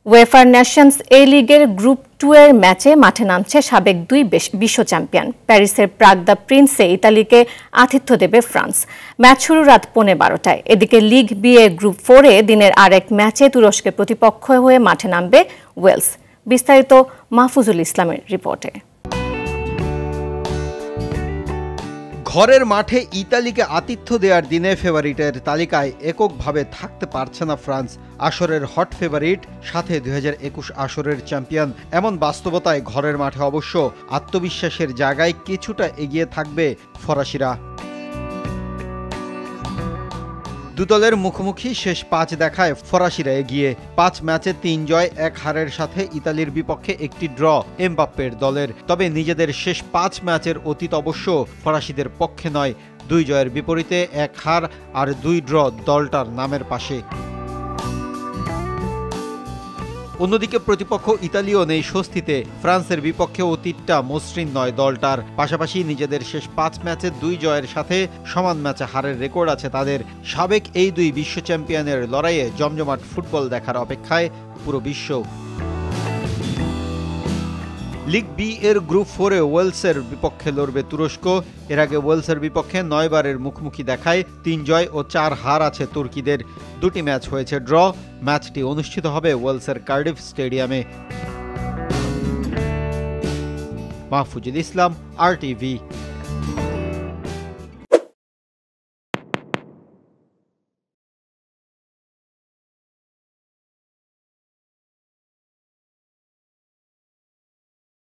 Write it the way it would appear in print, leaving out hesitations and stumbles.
UEFA Nations এ লিগের group 2 এর ম্যাচে মাঠে নামছে সাবেক দুই বিশ্ব চ্যাম্পিয়ন। প্যারিসের প্রাগ দ্য প্রিন্সে ইতালিকে আতিথ্য দেবে ফ্রান্স। ম্যাচ শুরু রাত 12:15টায়। এদিকে লিগ বি এর গ্রুপ 4 এ দিনের আরেক ম্যাচে তুরস্কের প্রতিপক্ষ হয়ে মাঠে নামবে ওয়েলস। বিস্তারিত মাহফুজুল ইসলামের রিপোর্টে। ঘরের মাঠে ইতালিকে আতিথ্য দেওয়ার দিনে ফেভারিটের তালিকায় এককভাবে থাকতে পারছে না ফ্রান্স। আসরের হট ফেভারিট, সাথে 2021 আসরের চ্যাম্পিয়ন। এমন বাস্তবতায় ঘরের মাঠে অবশ্য আত্মবিশ্বাসের জায়গায় কিছুটা এগিয়ে থাকবে ফরাসিরা। দুদলের মুখোমুখি শেষ 5 দেখায় ফরাসিরা এগিয়ে। 5 ম্যাচে 3 জয় 1 হারের সাথে ইতালির বিপক্ষে একটি ড্র এমবাপ্পের দলের। তবে নিজেদের শেষ 5 ম্যাচের অতীত অবশ্য ফরাসিদের পক্ষে নয়। 2 জয়ের বিপরীতে 1 হার আর 2 ড্র দলটার নামের পাশে। অন্যদিকে প্রতিপক্ষ ইতালিও নেই স্বস্তিতে। ফ্রান্সের বিপক্ষে অতীতটা মসৃণ নয় দলটার। পাশাপাশি নিজেদের শেষ 5 ম্যাচে 2 জয়ের সাথে সমান ম্যাচে হারের রেকর্ড আছে তাদের। সাবেক এই দুই বিশ্ব চ্যাম্পিয়নের লড়াইয়ে জমজমাট ফুটবল দেখার অপেক্ষায় পুরো বিশ্ব। লিগ বি এর গ্রুপ 4 এ ওয়েলসের বিপক্ষে লড়বে তুরস্ক। এর আগে ওয়েলসের বিপক্ষে 9 বারের মুখোমুখি দেখায় 3 জয় ও 4 হার আছে তুর্কিদের। 2টি ম্যাচ হয়েছে ড্র। ম্যাচটি অনুষ্ঠিত হবে ওয়েলসের কার্ডিফ স্টেডিয়ামে। মাহফুজুল ইসলাম, RTV।